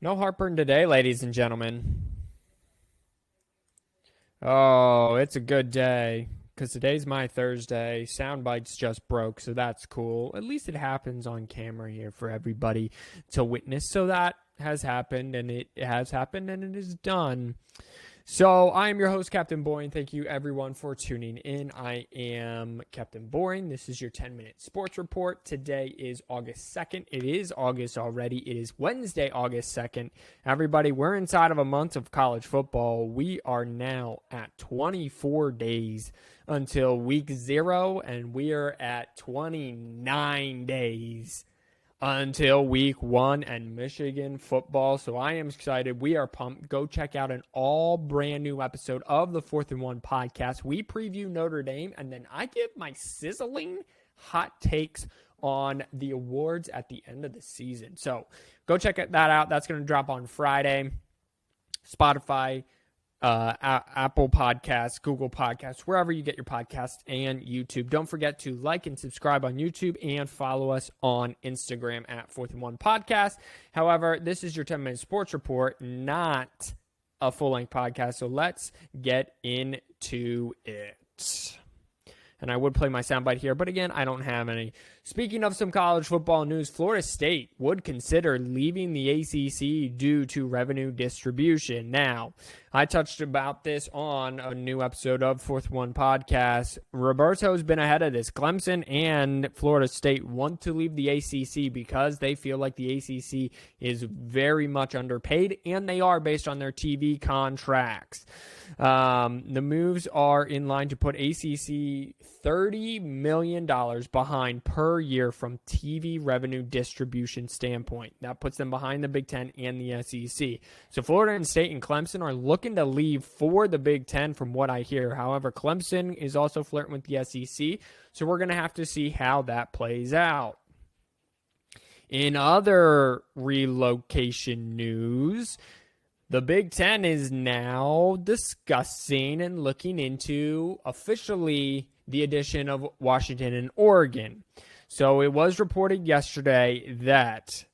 No heartburn today, ladies and gentlemen. Oh, it's a good day because today's my Thursday. Soundbites just broke, so that's cool. At least it happens on camera here for everybody to witness. So that has happened, and it has happened, and it is done. So I am your host, Captain Boring. Thank you, everyone, for tuning in. I am Captain Boring. This is your 10-minute sports report. Today is August 2nd. It is August already. It is Wednesday, August 2nd. Everybody, we're inside of a month of college football. We are now at 24 days until week 0, and we are at 29 days until week 1 and Michigan football. So I am excited. We are pumped. Go check out an all brand new episode of the 4th and 1 podcast. We preview Notre Dame, and then I give my sizzling hot takes on the awards at the end of the season. So go check that out. That's going to drop on Friday. Spotify, Apple Podcasts, Google Podcasts, wherever you get your podcasts, and YouTube. Don't forget to like and subscribe on YouTube and follow us on Instagram at 4th and 1 Podcast. However, this is your 10-minute sports report, not a full-length podcast, so let's get into it. And I would play my soundbite here, but again, I don't have any. Speaking of some college football news, Florida State would consider leaving the ACC due to revenue distribution. Now, I touched about this on a new episode of 4th 1 Podcast. Roberto's been ahead of this. Clemson and Florida State want to leave the ACC because they feel like the ACC is very much underpaid, and they are based on their TV contracts. The moves are in line to put ACC $30 million behind per year from TV revenue distribution standpoint. That puts them behind the Big Ten and the SEC. So Florida State and Clemson are looking to leave for the Big Ten from what I hear. However, Clemson is also flirting with the SEC, so we're going to have to see how that plays out. In other relocation news, the Big Ten is now discussing and looking into officially the addition of Washington and Oregon. So it was reported yesterday that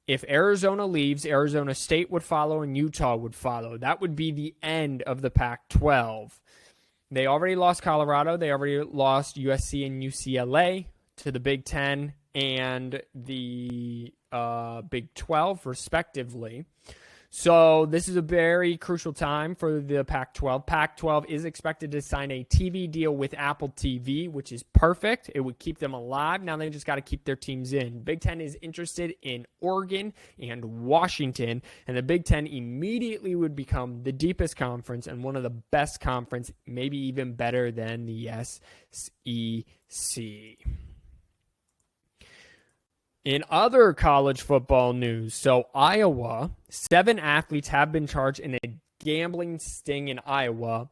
if Arizona leaves, Arizona State would follow and Utah would follow. That would be the end of the Pac-12. They already lost Colorado. They already lost USC and UCLA to the Big Ten and the Big 12, respectively. So this is a very crucial time for the Pac-12. Pac-12 is expected to sign a TV deal with Apple TV, which is perfect. It would keep them alive. Now they just got to keep their teams in. Big Ten is interested in Oregon and Washington, and the Big Ten immediately would become the deepest conference and one of the best conference, maybe even better than the SEC. In other college football news, so Iowa, 7 athletes have been charged in a gambling sting in Iowa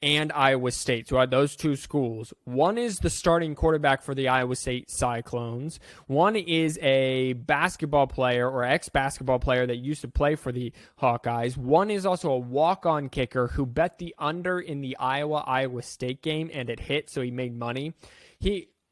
and Iowa State. So at those two schools, one is the starting quarterback for the Iowa State Cyclones. One is a basketball player or ex-basketball player that used to play for the Hawkeyes. One is also a walk-on kicker who bet the under in the Iowa State game, and it hit, so he made money.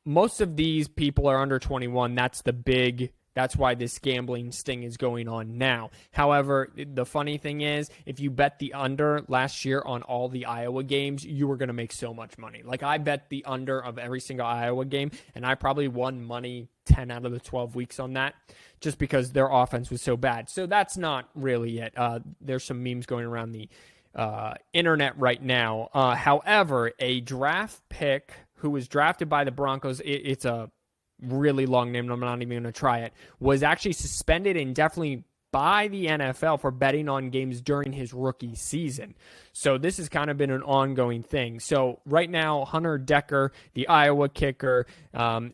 Most of these people are under 21. That's why this gambling sting is going on now. However, the funny thing is, if you bet the under last year on all the Iowa games, you were going to make so much money. Like, I bet the under of every single Iowa game, and I probably won money 10 out of the 12 weeks on that just because their offense was so bad. So that's not really it. There's some memes going around the internet right now. However, a draft pick who was drafted by the Broncos, it's a really long name, and I'm not even going to try it, was actually suspended indefinitely by the NFL for betting on games during his rookie season. So this has kind of been an ongoing thing. So right now, Hunter Decker, the Iowa kicker, and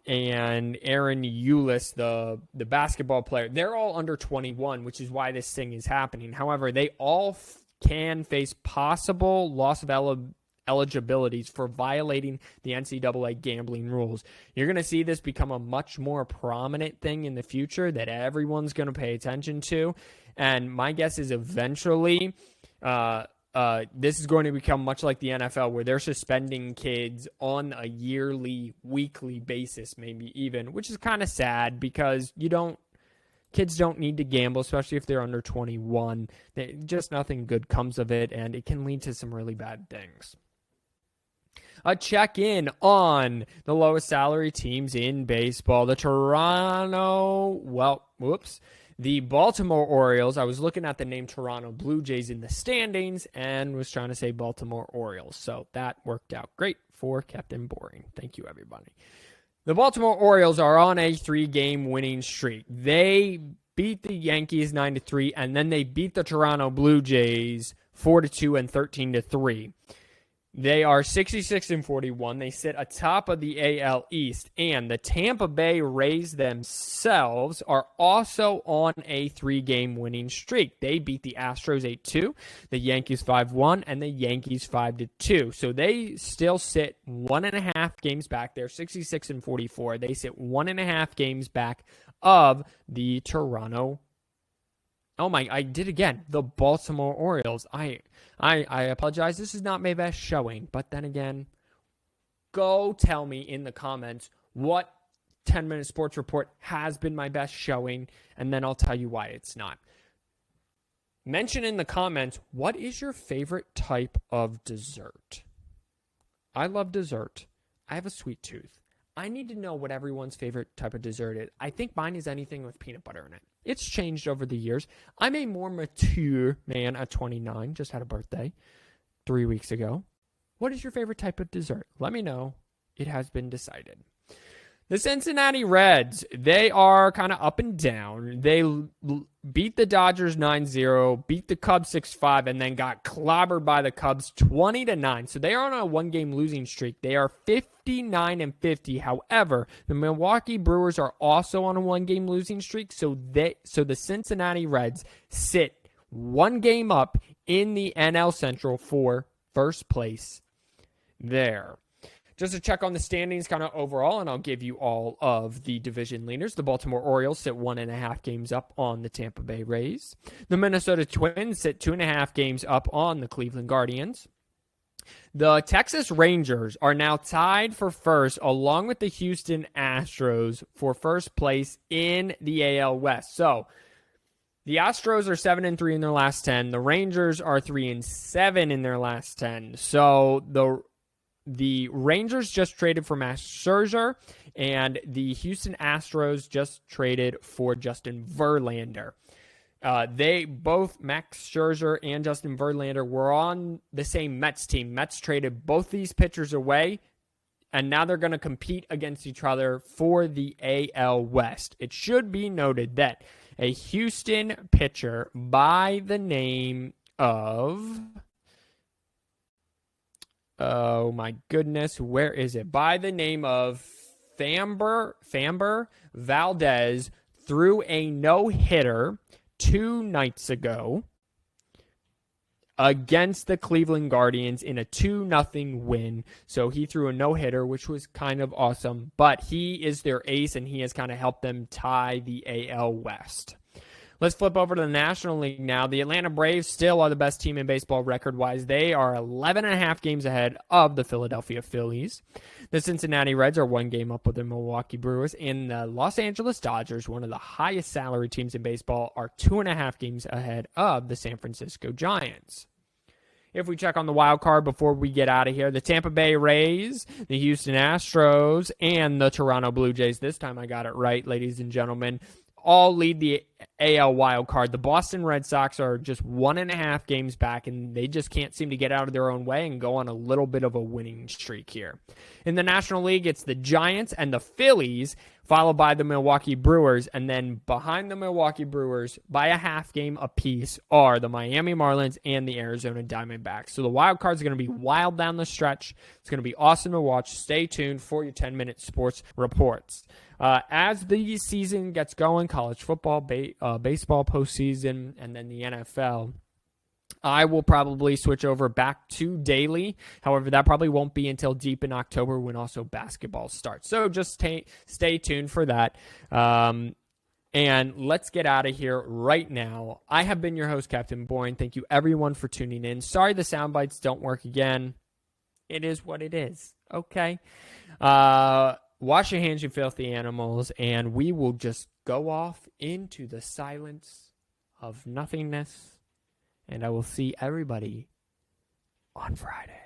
Aaron Eulis, the basketball player, they're all under 21, which is why this thing is happening. However, they all can face possible loss of eligibilities for violating the NCAA gambling rules. You're going to see this become a much more prominent thing in the future that everyone's going to pay attention to. And my guess is eventually this is going to become much like the NFL, where they're suspending kids on a yearly, weekly basis, maybe even, which is kind of sad because you don't Kids don't need to gamble, especially if they're under 21. Just nothing good comes of it, and it can lead to some really bad things. A check-in on the lowest salary teams in baseball. The the Baltimore Orioles. I was looking at the name Toronto Blue Jays in the standings and was trying to say Baltimore Orioles. So that worked out great for Captain Boring. Thank you, everybody. The Baltimore Orioles are on a 3-game winning streak. They beat the Yankees 9-3, and then they beat the Toronto Blue Jays 4-2 and 13-3. They are 66-41. They sit atop of the AL East, and the Tampa Bay Rays themselves are also on a 3-game winning streak. They beat the Astros 8-2, the Yankees 5-1, and the Yankees 5-2. So they still sit 1.5 games back. They're 66-44. They sit 1.5 games back of the Toronto. Oh my! I did again. The Baltimore Orioles. I apologize. This is not my best showing, but then again, go tell me in the comments what 10-minute sports report has been my best showing, and then I'll tell you why it's not. Mention in the comments, what is your favorite type of dessert? I love dessert. I have a sweet tooth. I need to know what everyone's favorite type of dessert is. I think mine is anything with peanut butter in it. It's changed over the years. I'm a more mature man at 29. Just had a birthday 3 weeks ago. What is your favorite type of dessert? Let me know. It has been decided. The Cincinnati Reds, they are kind of up and down. They beat the Dodgers 9-0, beat the Cubs 6-5, and then got clobbered by the Cubs 20-9. So they are on a 1-game losing streak. They are 59-50. However, the Milwaukee Brewers are also on a 1-game losing streak. So the Cincinnati Reds sit 1 game up in the NL Central for first place there. Just to check on the standings kind of overall, and I'll give you all of the division leaders. The Baltimore Orioles sit 1.5 games up on the Tampa Bay Rays. The Minnesota Twins sit 2.5 games up on the Cleveland Guardians. The Texas Rangers are now tied for first, along with the Houston Astros, for first place in the AL West. So the Astros are 7-3 in their last 10. The Rangers are 3-7 in their last 10. So the Rangers just traded for Max Scherzer, and the Houston Astros just traded for Justin Verlander. Max Scherzer and Justin Verlander were on the same Mets team. Mets traded both these pitchers away, and now they're going to compete against each other for the AL West. It should be noted that a Houston pitcher by the name of... Oh my goodness, where is it? By the name of Framber Valdez threw a no-hitter 2 nights ago against the Cleveland Guardians in a 2-0 win. So he threw a no-hitter, which was kind of awesome. But he is their ace, and he has kind of helped them tie the AL West. Let's flip over to the National League now. The Atlanta Braves still are the best team in baseball record-wise. They are 11.5 games ahead of the Philadelphia Phillies. The Cincinnati Reds are 1 game up with the Milwaukee Brewers. And the Los Angeles Dodgers, one of the highest salary teams in baseball, are 2.5 games ahead of the San Francisco Giants. If we check on the wild card before we get out of here, the Tampa Bay Rays, the Houston Astros, and the Toronto Blue Jays. This time I got it right, ladies and gentlemen. All lead the AL wild card. The Boston Red Sox are just 1.5 games back, and they just can't seem to get out of their own way and go on a little bit of a winning streak here. In the National League, it's the Giants and the Phillies, followed by the Milwaukee Brewers, and then behind the Milwaukee Brewers by a half game apiece are the Miami Marlins and the Arizona Diamondbacks. So the wild card's going to be wild down the stretch. It's going to be awesome to watch. Stay tuned for your 10-minute sports reports. As the season gets going, college football, baseball postseason, and then the NFL, I will probably switch over back to daily. However, that probably won't be until deep in October when also basketball starts. So just stay tuned for that. And let's get out of here right now. I have been your host, Captain Boyne. Thank you, everyone, for tuning in. Sorry the sound bites don't work again. It is what it is. Okay. Wash your hands, you filthy animals, and we will just go off into the silence of nothingness. And I will see everybody on Friday.